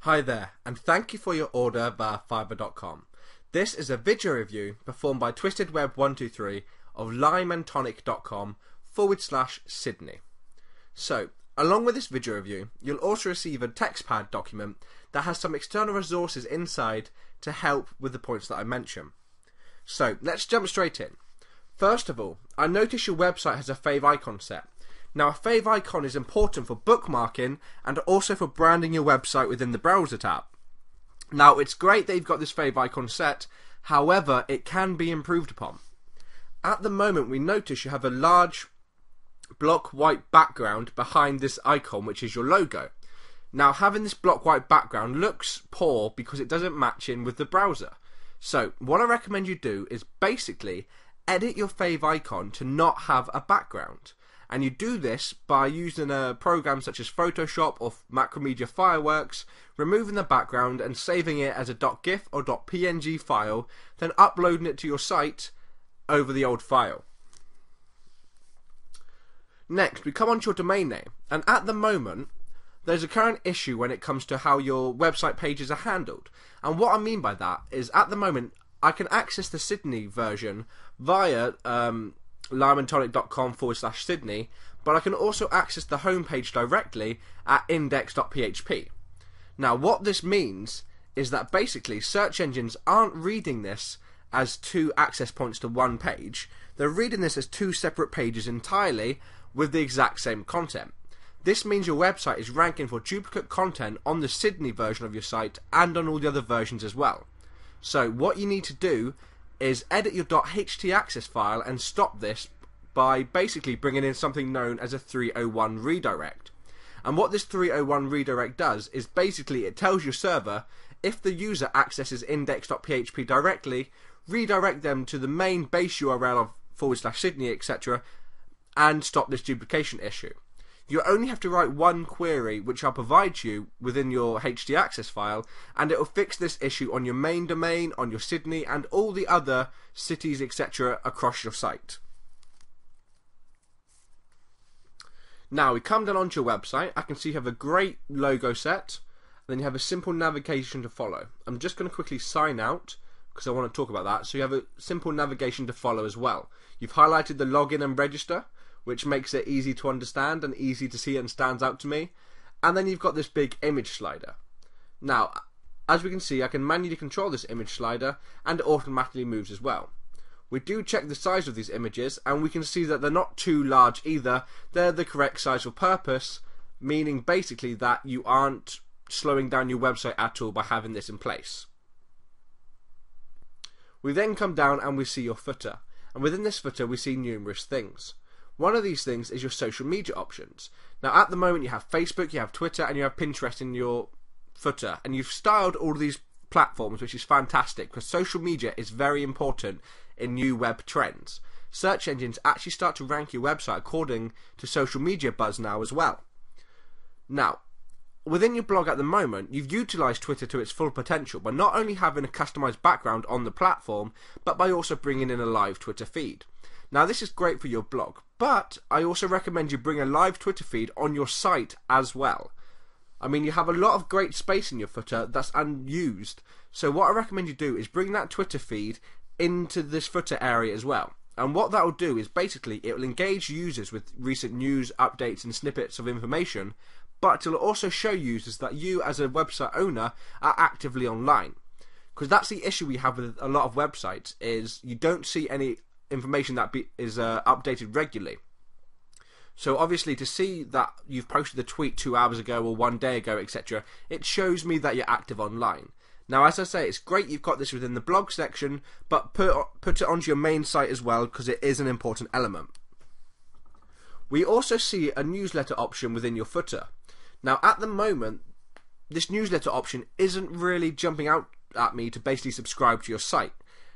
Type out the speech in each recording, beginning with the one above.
Hi there, and thank you for your order via Fiverr.com. This is a video review performed by TwistedWeb123 of limeandtonic.com/Sydney. So, along with this video review, you'll also receive a TextPad document that has some external resources inside to help with the points that I mention. So, let's jump straight in. First of all, I notice your website has a fave icon set. Now, a fave icon is important for bookmarking and also for branding your website within the browser tab. Now, it's great that you've got this fave icon set, however, it can be improved upon. At the moment, we notice you have a large block white background behind this icon, which is your logo. Now, having this block white background looks poor because it doesn't match in with the browser. So, what I recommend you do is basically edit your fave icon to not have a background. And you do this by using a program such as Photoshop or Macromedia Fireworks, removing the background and saving it as a .gif or .png file, then uploading it to your site over the old file. Next, we come on to your domain name, and at the moment, there's a current issue when it comes to how your website pages are handled. And what I mean by that is, at the moment, I can access the Sydney version via limeandtonic.com/Sydney, but I can also access the homepage directly at index.php. Now, what this means is that basically search engines aren't reading this as two access points to one page. They're reading this as two separate pages entirely with the exact same content. This means your website is ranking for duplicate content on the Sydney version of your site and on all the other versions as well. So what you need to do is edit your .htaccess file and stop this by basically bringing in something known as a 301 redirect. And what this 301 redirect does is basically it tells your server if the user accesses index.php directly, redirect them to the main base URL of /Sydney, etc., and stop this duplication issue. You only have to write one query, which I'll provide you within your htaccess file, and it will fix this issue on your main domain, on your Sydney, and all the other cities, etc. across your site. Now, we come down onto your website. I can see you have a great logo set, and then you have a simple navigation to follow. I'm just going to quickly sign out, because I want to talk about that. So you have a simple navigation to follow as well. You've highlighted the login and register, which makes it easy to understand and easy to see and stands out to me. And then you've got this big image slider. Now, as we can see, I can manually control this image slider and it automatically moves as well. We do check the size of these images and we can see that they're not too large either. They're the correct size for purpose, meaning basically that you aren't slowing down your website at all by having this in place. We then come down and we see your footer. And within this footer we see numerous things. One of these things is your social media options. Now, at the moment, you have Facebook, you have Twitter, and you have Pinterest in your footer. And you've styled all of these platforms, which is fantastic, because social media is very important in new web trends. Search engines actually start to rank your website according to social media buzz now as well. Now, within your blog at the moment, you've utilized Twitter to its full potential by not only having a customized background on the platform, but by also bringing in a live Twitter feed. Now, this is great for your blog, but I also recommend you bring a live Twitter feed on your site as well. I mean, you have a lot of great space in your footer that's unused, so what I recommend you do is bring that Twitter feed into this footer area as well. And what that will do is basically it will engage users with recent news, updates and snippets of information, but it will also show users that you as a website owner are actively online. Because that's the issue we have with a lot of websites, is you don't see any information that is updated regularly. So obviously to see that you've posted a tweet 2 hours ago or 1 day ago, etc., it shows me that you're active online. Now, as I say, it's great you've got this within the blog section, but put it onto your main site as well, because it is an important element. We also see a newsletter option within your footer. Now, at the moment, this newsletter option isn't really jumping out at me to basically subscribe to your site.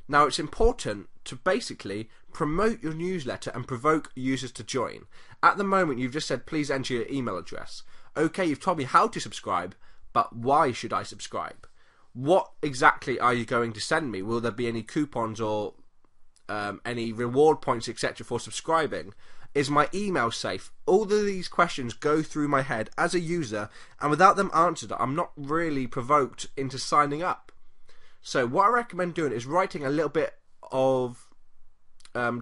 Now, it's important to basically promote your newsletter and provoke users to join. At the moment, you've just said, please enter your email address. Okay, you've told me how to subscribe, but why should I subscribe? What exactly are you going to send me? Will there be any coupons or any reward points, etc. for subscribing? Is my email safe? All of these questions go through my head as a user, and without them answered, I'm not really provoked into signing up. So what I recommend doing is writing a little bit of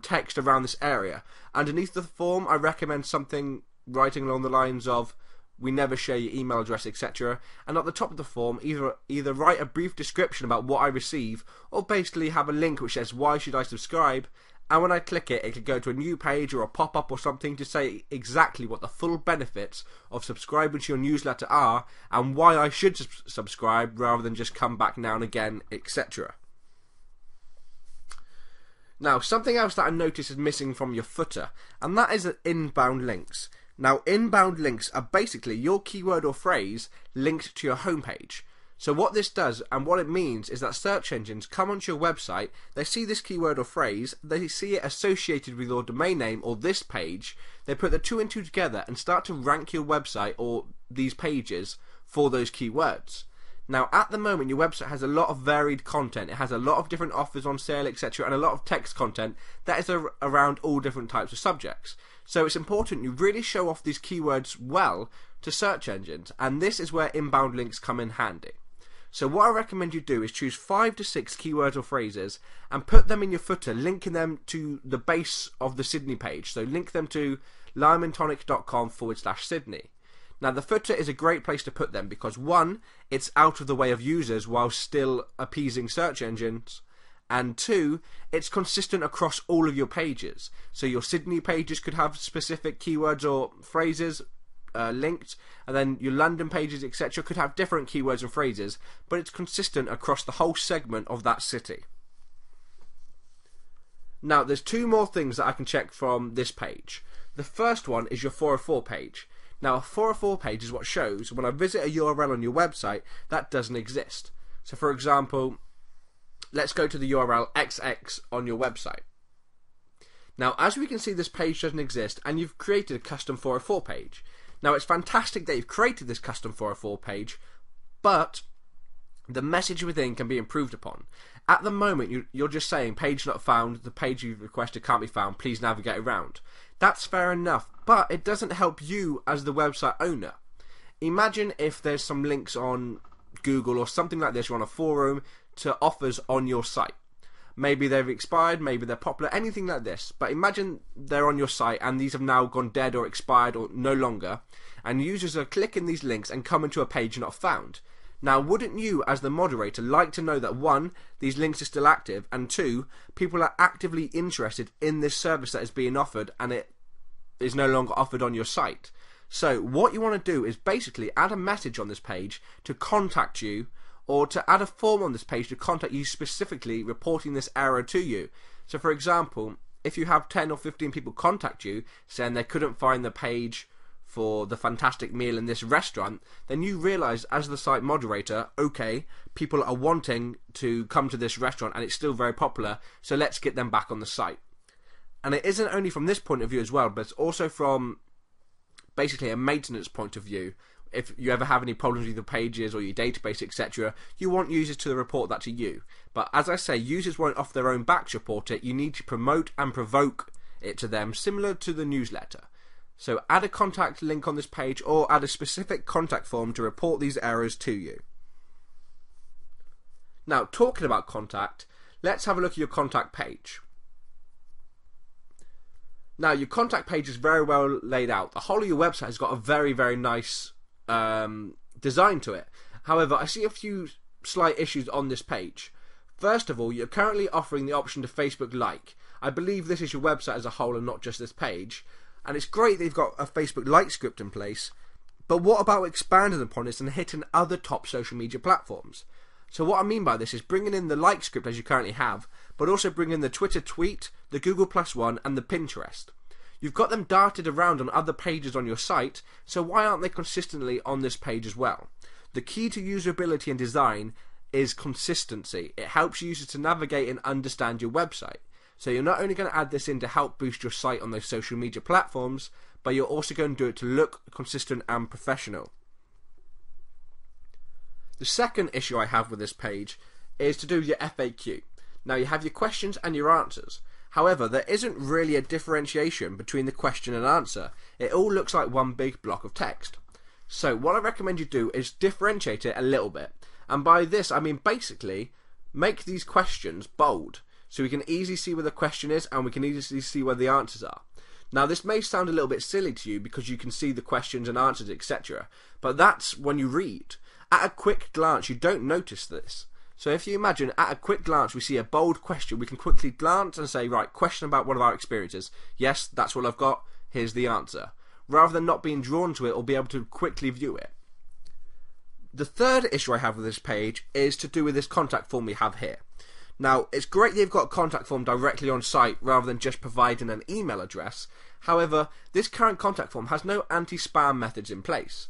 text around this area. Underneath the form, I recommend something writing along the lines of, "We never share your email address, etc." And at the top of the form, either write a brief description about what I receive, or basically have a link which says, "Why should I subscribe?" And when I click it, it could go to a new page or a pop-up or something to say exactly what the full benefits of subscribing to your newsletter are, and why I should subscribe rather than just come back now and again, etc. Now, something else that I noticed is missing from your footer, and that is inbound links. Now, inbound links are basically your keyword or phrase linked to your homepage. So what this does and what it means is that search engines come onto your website, they see this keyword or phrase, they see it associated with your domain name or this page, they put the two and two together and start to rank your website or these pages for those keywords. Now, at the moment, your website has a lot of varied content. It has a lot of different offers on sale, etc., and a lot of text content that is around all different types of subjects. So it's important you really show off these keywords well to search engines, and this is where inbound links come in handy. So what I recommend you do is choose 5 to 6 keywords or phrases and put them in your footer, linking them to the base of the Sydney page. So link them to limeandtonic.com/Sydney. Now, the footer is a great place to put them because, one, it's out of the way of users while still appeasing search engines, and two, it's consistent across all of your pages. So your Sydney pages could have specific keywords or phrases linked, and then your London pages, etc., could have different keywords and phrases, but it's consistent across the whole segment of that city. Now, there's 2 more things that I can check from this page. The first one is your 404 page. Now, a 404 page is what shows when I visit a URL on your website that doesn't exist. So, for example, let's go to the URL XX on your website. Now, as we can see, this page doesn't exist, and you've created a custom 404 page. Now, it's fantastic that you've created this custom 404 page, but the message within can be improved upon. At the moment, you're just saying, "Page not found, the page you've requested can't be found, please navigate around." That's fair enough, but it doesn't help you as the website owner. Imagine if there's some links on Google or something like this, you're on a forum, to offers on your site. Maybe they've expired, maybe they're popular, anything like this. But imagine they're on your site and these have now gone dead or expired or no longer, and users are clicking these links and coming to a page not found. Now, wouldn't you, as the moderator, like to know that 1, these links are still active, and 2, people are actively interested in this service that is being offered and it is no longer offered on your site? So what you want to do is basically add a message on this page to contact you, or to add a form on this page to contact you specifically, reporting this error to you. So for example, if you have 10 or 15 people contact you saying they couldn't find the page for the fantastic meal in this restaurant, then you realise as the site moderator, okay, people are wanting to come to this restaurant and it's still very popular, so let's get them back on the site. And it isn't only from this point of view as well, but it's also from basically a maintenance point of view. If you ever have any problems with your pages or your database, etc., you want users to report that to you. But as I say, users won't off their own backs report it. You need to promote and provoke it to them, similar to the newsletter. So add a contact link on this page, or add a specific contact form to report these errors to you. Now, talking about contact, let's have a look at your contact page. Now, your contact page is very well laid out. The whole of your website has got a very, very nice design to it. However, I see a few slight issues on this page. First of all, you're currently offering the option to Facebook Like. I believe this is your website as a whole and not just this page. And it's great that you've got a Facebook Like script in place, but what about expanding upon this and hitting other top social media platforms? So what I mean by this is bringing in the Like script as you currently have, but also bringing in the Twitter tweet, the Google Plus one, and the Pinterest. You've got them darted around on other pages on your site, so why aren't they consistently on this page as well? The key to usability and design is consistency. It helps users to navigate and understand your website. So you're not only going to add this in to help boost your site on those social media platforms, but you're also going to do it to look consistent and professional. The second issue I have with this page is to do with your FAQ. Now, you have your questions and your answers. However, there isn't really a differentiation between the question and answer. It all looks like one big block of text. So what I recommend you do is differentiate it a little bit. And by this, I mean basically make these questions bold, so we can easily see where the question is and we can easily see where the answers are. Now, this may sound a little bit silly to you because you can see the questions and answers, etc. But that's when you read. At a quick glance, you don't notice this. So if you imagine, at a quick glance, we see a bold question, we can quickly glance and say, right, question about one of our experiences. Yes, that's what I've got. Here's the answer. Rather than not being drawn to it or be able to quickly view it. The third issue I have with this page is to do with this contact form we have here. Now, it's great they've got a contact form directly on site rather than just providing an email address. However, this current contact form has no anti-spam methods in place.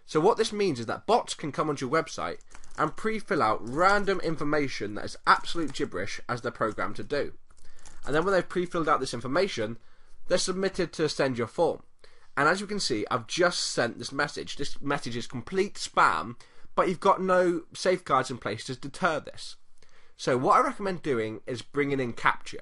So what this means is that bots can come onto your website and pre-fill out random information that is absolute gibberish as they're programmed to do. And then when they've pre-filled out this information, they're submitted to send your form. And as you can see, I've just sent this message. This message is complete spam, but you've got no safeguards in place to deter this. So what I recommend doing is bringing in CAPTCHA.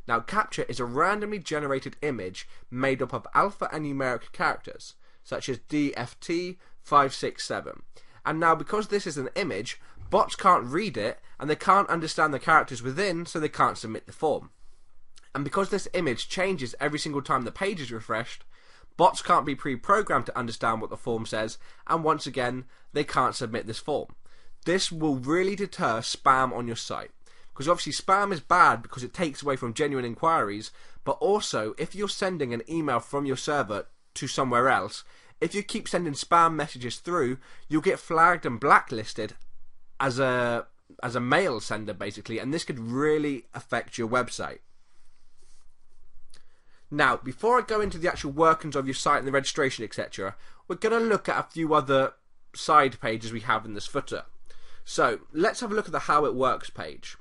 Now, CAPTCHA is a randomly generated image made up of alpha and numeric characters, such as DFT 567. And now, because this is an image, bots can't read it, and they can't understand the characters within, so they can't submit the form. And because this image changes every single time the page is refreshed, bots can't be pre-programmed to understand what the form says, and once again, they can't submit this form. This will really deter spam on your site. Because obviously spam is bad because it takes away from genuine inquiries, but also if you're sending an email from your server to somewhere else, if you keep sending spam messages through, you'll get flagged and blacklisted as a mail sender basically, and this could really affect your website. Now, before I go into the actual workings of your site and the registration, etc., we're going to look at a few other side pages we have in this footer. So, let's have a look at the How It Works page.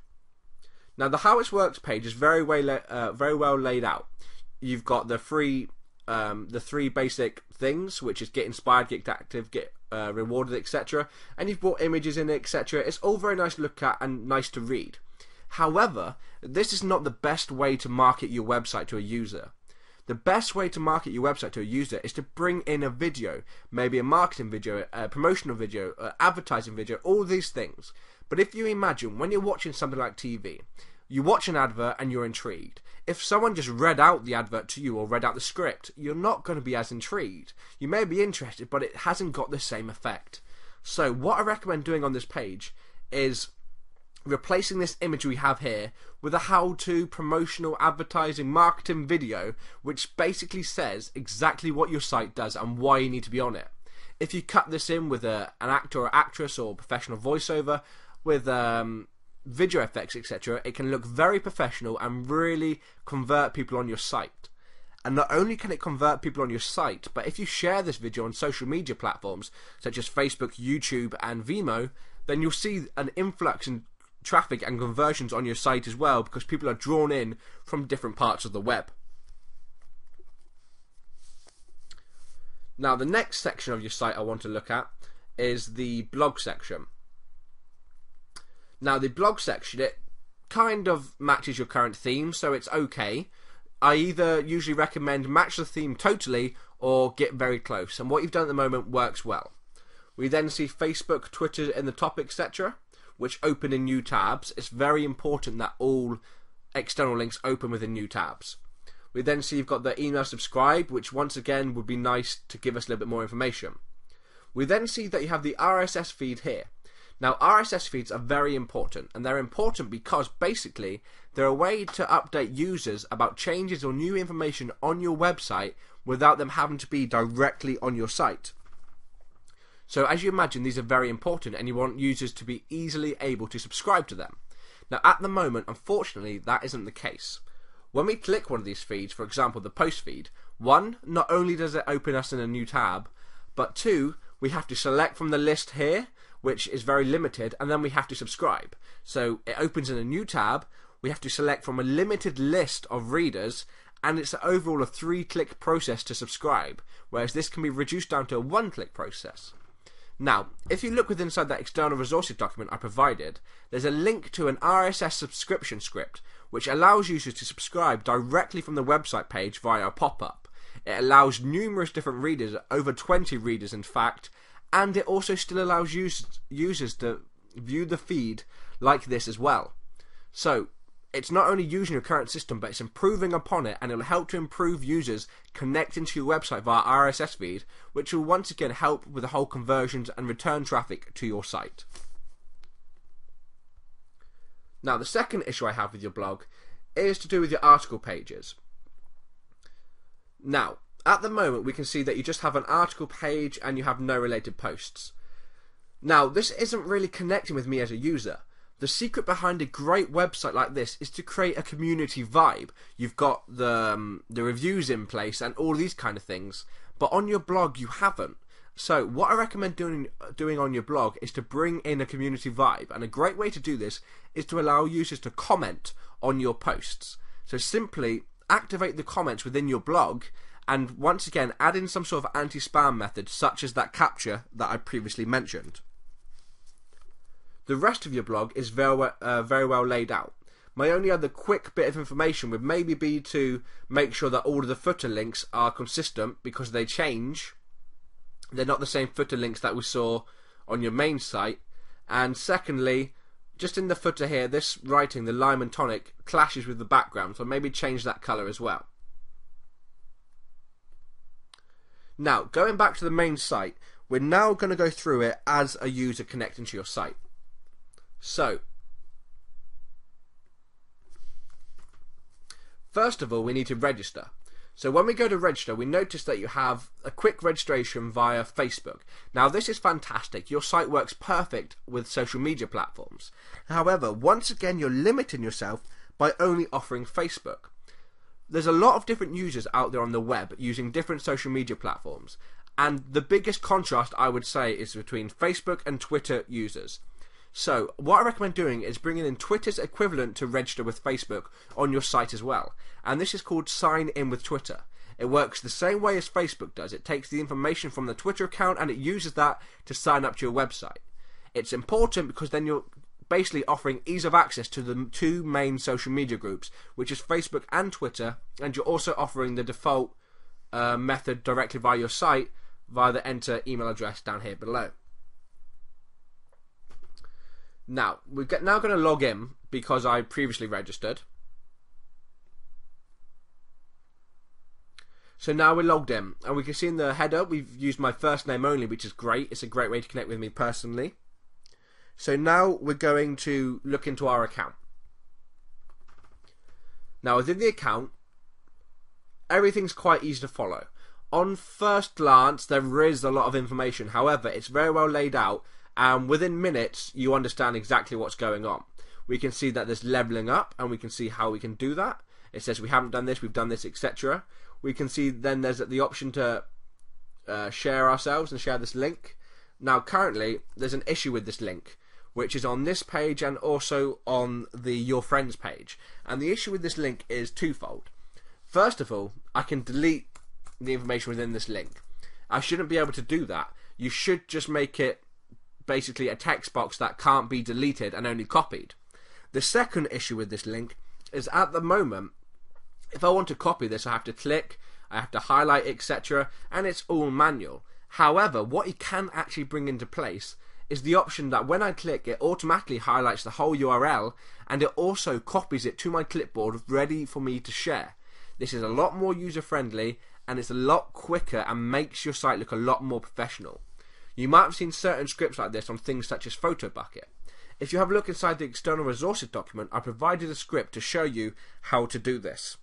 Now, the How It Works page is very well laid out. You've got the three basic things, which is get inspired, get active, get rewarded, etc. And you've brought images in it, etc. It's all very nice to look at and nice to read. However, this is not the best way to market your website to a user. The best way to market your website to a user is to bring in a video, maybe a marketing video, a promotional video, an advertising video, all these things. But if you imagine, when you're watching something like TV, you watch an advert and you're intrigued. If someone just read out the advert to you or read out the script, you're not going to be as intrigued. You may be interested, but it hasn't got the same effect. So what I recommend doing on this page is replacing this image we have here with a how-to promotional advertising marketing video which basically says exactly what your site does and why you need to be on it. If you cut this in with an actor or actress or professional voiceover with video effects, etc., it can look very professional and really convert people on your site. And not only can it convert people on your site, but if you share this video on social media platforms such as Facebook, YouTube and Vimeo, then you'll see an influx in traffic and conversions on your site as well, because people are drawn in from different parts of the web. Now, the next section of your site I want to look at is the blog section. Now, the blog section, it kind of matches your current theme, so it's okay. I either usually recommend match the theme totally or get very close, and what you've done at the moment works well. We then see Facebook, Twitter in the top, etc., which open in new tabs. It's very important that all external links open within new tabs. We then see you've got the email subscribe, which once again would be nice to give us a little bit more information. We then see that you have the RSS feed here. Now, RSS feeds are very important, and they're important because basically they're a way to update users about changes or new information on your website without them having to be directly on your site. So as you imagine, these are very important and you want users to be easily able to subscribe to them. Now, at the moment, unfortunately, that isn't the case. When we click one of these feeds, for example the post feed, one, not only does it open us in a new tab, but two, we have to select from the list here, which is very limited, and then we have to subscribe. So it opens in a new tab, we have to select from a limited list of readers, and it's overall a 3-click process to subscribe, whereas this can be reduced down to a 1-click process. Now, if you look within inside that external resources document I provided, there's a link to an RSS subscription script which allows users to subscribe directly from the website page via a pop-up. It allows numerous different readers, over 20 readers in fact, and it also still allows users to view the feed like this as well. So, it's not only using your current system, but it's improving upon it, and it will help to improve users connecting to your website via RSS feed, which will once again help with the whole conversions and return traffic to your site. Now, the second issue I have with your blog is to do with your article pages. Now, at the moment, we can see that you just have an article page and you have no related posts. Now, this isn't really connecting with me as a user. The secret behind a great website like this is to create a community vibe. You've got the reviews in place and all these kind of things, but on your blog you haven't. So what I recommend doing on your blog is to bring in a community vibe, and a great way to do this is to allow users to comment on your posts. So simply activate the comments within your blog, and once again add in some sort of anti-spam method such as that captcha that I previously mentioned. The rest of your blog is very well laid out. My only other quick bit of information would maybe be to make sure that all of the footer links are consistent, because they change. They're not the same footer links that we saw on your main site. And secondly, just in the footer here, this writing, the lime and tonic, clashes with the background, so maybe change that colour as well. Now, going back to the main site, we're now going to go through it as a user connecting to your site. So, first of all, we need to register. So when we go to register, we notice that you have a quick registration via Facebook. Now, this is fantastic. Your site works perfect with social media platforms. However, once again, you're limiting yourself by only offering Facebook. There's a lot of different users out there on the web using different social media platforms. And the biggest contrast, I would say, is between Facebook and Twitter users. So, what I recommend doing is bringing in Twitter's equivalent to register with Facebook on your site as well. And this is called Sign In with Twitter. It works the same way as Facebook does. It takes the information from the Twitter account and it uses that to sign up to your website. It's important because then you're basically offering ease of access to the two main social media groups, which is Facebook and Twitter, and you're also offering the default method directly via your site via the enter email address down here below. Now, we're now going to log in because I previously registered. So now we're logged in, and we can see in the header we've used my first name only, which is great. It's a great way to connect with me personally. So now we're going to look into our account. Now within the account, everything's quite easy to follow. On first glance, there is a lot of information. However, it's very well laid out, and within minutes you understand exactly what's going on. We can see that there's leveling up, and we can see how we can do that. It says we haven't done this, we've done this, etc. We can see then there's the option to share ourselves and share this link. Now currently there's an issue with this link, which is on this page and also on the Your Friends page. And the issue with this link is twofold. First of all, I can delete the information within this link. I shouldn't be able to do that. You should just make it basically a text box that can't be deleted and only copied. The second issue with this link is at the moment, if I want to copy this, I have to click, I have to highlight, etc., and it's all manual. However, what you can actually bring into place is the option that when I click, it automatically highlights the whole URL, and it also copies it to my clipboard ready for me to share. This is a lot more user-friendly, and it's a lot quicker and makes your site look a lot more professional. You might have seen certain scripts like this on things such as PhotoBucket. If you have a look inside the external resources document, I provided a script to show you how to do this.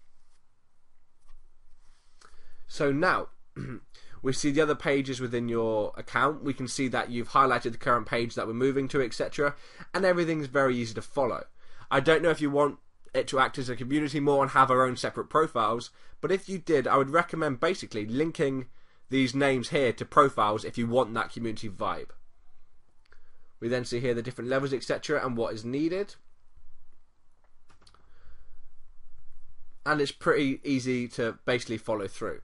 So now, we see the other pages within your account. We can see that you've highlighted the current page that we're moving to, etc. And everything's very easy to follow. I don't know if you want it to act as a community more and have our own separate profiles, but if you did, I would recommend basically linking these names here to profiles if you want that community vibe. We then see here the different levels, etc., and what is needed. And it's pretty easy to basically follow through.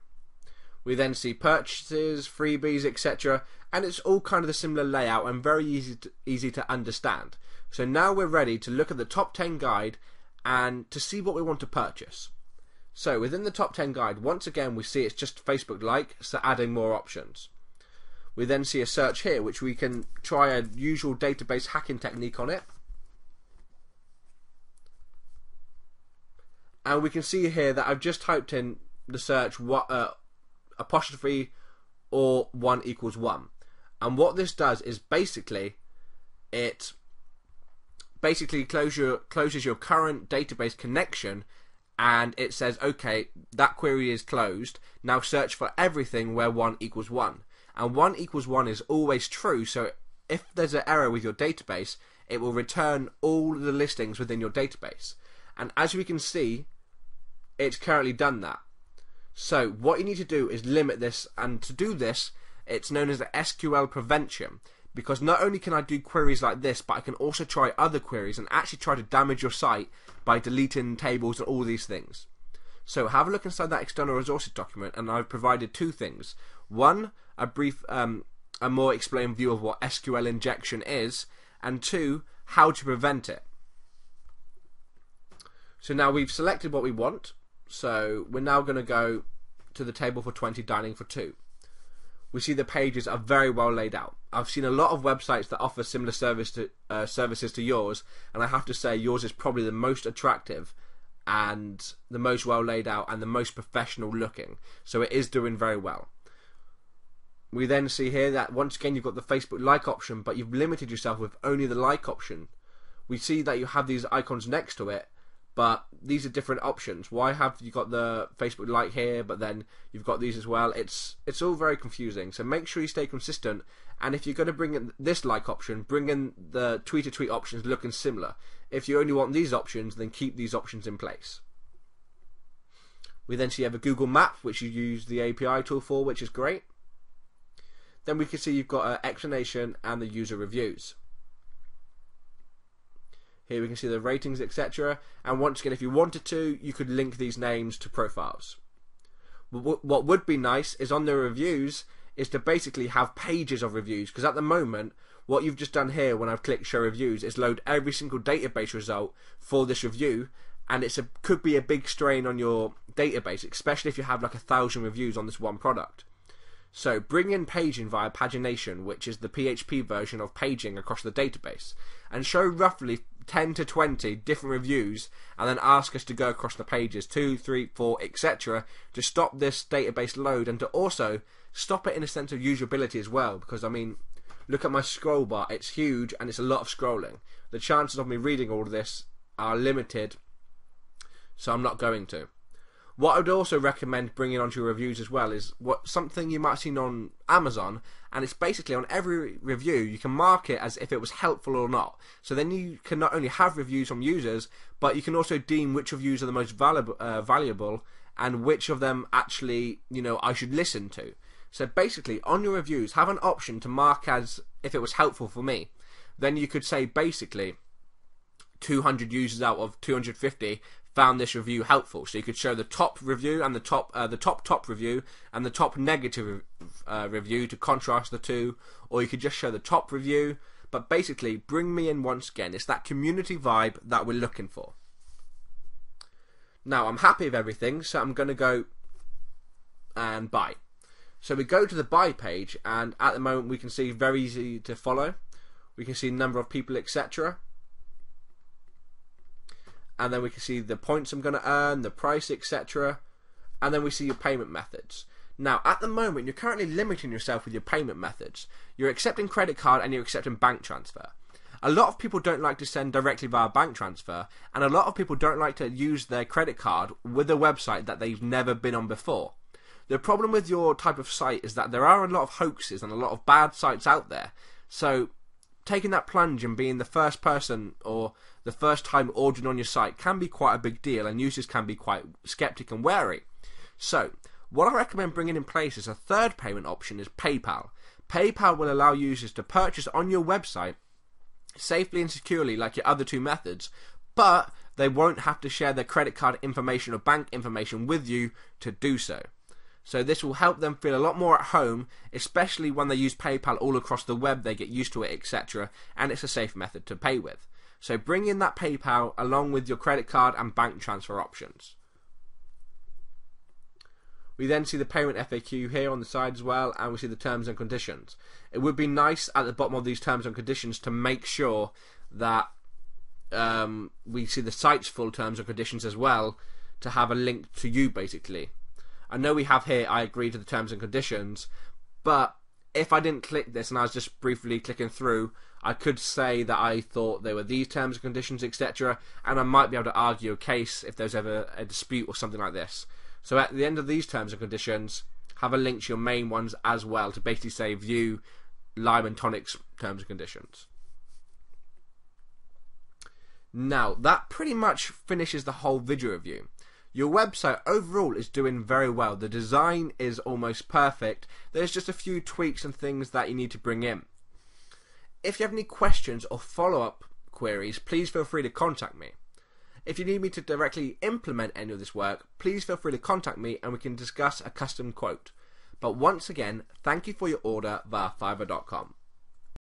We then see purchases, freebies, etc., and it's all kind of the similar layout and very easy to understand. So now we're ready to look at the top 10 guide and to see what we want to purchase. So within the top 10 guide, once again we see it's just Facebook like, so adding more options. We then see a search here, which we can try a usual database hacking technique on it. And we can see here that I've just typed in the search apostrophe or 1 equals 1. And what this does is basically it closes your current database connection, and it says, okay, that query is closed. Now search for everything where 1 equals 1. And 1 equals 1 is always true, so if there's an error with your database, it will return all the listings within your database. And as we can see, it's currently done that. So what you need to do is limit this, and to do this, it's known as the SQL prevention, because not only can I do queries like this, but I can also try other queries and actually try to damage your site by deleting tables and all these things. So have a look inside that external resources document, and I've provided two things. One, a brief, a more explained view of what SQL injection is, and two, how to prevent it. So now we've selected what we want, so we're now going to go to the table for 20 dining for 2. We see the pages are very well laid out. I've seen a lot of websites that offer similar services to yours, and I have to say yours is probably the most attractive and the most well laid out and the most professional looking. So it is doing very well. We then see here that once again you've got the Facebook like option, but you've limited yourself with only the like option. We see that you have these icons next to it, but these are different options. Why have you got the Facebook like here, but then you've got these as well? It's all very confusing. So make sure you stay consistent. And if you're going to bring in this like option, bring in the tweet-to-tweet options looking similar. If you only want these options, then keep these options in place. We then see you have a Google Map, which you use the API tool for, which is great. Then we can see you've got an explanation and the user reviews. Here we can see the ratings, etc. And once again, if you wanted to, you could link these names to profiles. What would be nice is on the reviews is to basically have pages of reviews, because at the moment, what you've just done here when I've clicked show reviews is load every single database result for this review, and could be a big strain on your database, especially if you have like 1,000 reviews on this one product. So bring in paging via pagination, which is the PHP version of paging across the database, and show roughly 10 to 20 different reviews, and then ask us to go across the pages 2, 3, 4, etc. to stop this database load, and to also stop it in a sense of usability as well, because I mean, look at my scroll bar, it's huge and it's a lot of scrolling. The chances of me reading all of this are limited, so I'm not going to. What I would also recommend bringing onto your reviews as well is something you might have seen on Amazon, and it's basically on every review you can mark it as if it was helpful or not. So then you can not only have reviews from users, but you can also deem which reviews are the most valuable and which of them actually, I should listen to. So basically on your reviews have an option to mark as if it was helpful for me. Then you could say basically 200 users out of 250 found this review helpful. So you could show the top review and the top review and the top negative review to contrast the two, or you could just show the top review. But basically, bring me in once again. It's that community vibe that we're looking for. Now I'm happy with everything, so I'm going to go and buy. So we go to the buy page, and at the moment we can see very easy to follow. We can see number of people, etc. And then we can see the points I'm going to earn, the price, etc. And then we see your payment methods. Now, at the moment, you're currently limiting yourself with your payment methods. You're accepting credit card and you're accepting bank transfer. A lot of people don't like to send directly via bank transfer, and a lot of people don't like to use their credit card with a website that they've never been on before. The problem with your type of site is that there are a lot of hoaxes and a lot of bad sites out there. So taking that plunge and being the first person or the first time ordering on your site can be quite a big deal, and users can be quite skeptic and wary. So what I recommend bringing in place as a third payment option is PayPal. PayPal will allow users to purchase on your website safely and securely like your other two methods, but they won't have to share their credit card information or bank information with you to do so. So this will help them feel a lot more at home, especially when they use PayPal all across the web, they get used to it, etc. And it's a safe method to pay with. So bring in that PayPal along with your credit card and bank transfer options. We then see the payment FAQ here on the side as well, and we see the terms and conditions. It would be nice at the bottom of these terms and conditions to make sure that we see the site's full terms and conditions as well, to have a link to you basically. I know we have here, I agree to the terms and conditions, but if I didn't click this and I was just briefly clicking through, I could say that I thought they were these terms and conditions, etc. And I might be able to argue a case if there's ever a dispute or something like this. So at the end of these terms and conditions, have a link to your main ones as well, to basically say view Lime and Tonic's terms and conditions. Now, that pretty much finishes the whole video review. Your website overall is doing very well. The design is almost perfect. There's just a few tweaks and things that you need to bring in. If you have any questions or follow-up queries, please feel free to contact me. If you need me to directly implement any of this work, please feel free to contact me and we can discuss a custom quote. But once again, thank you for your order via Fiverr.com.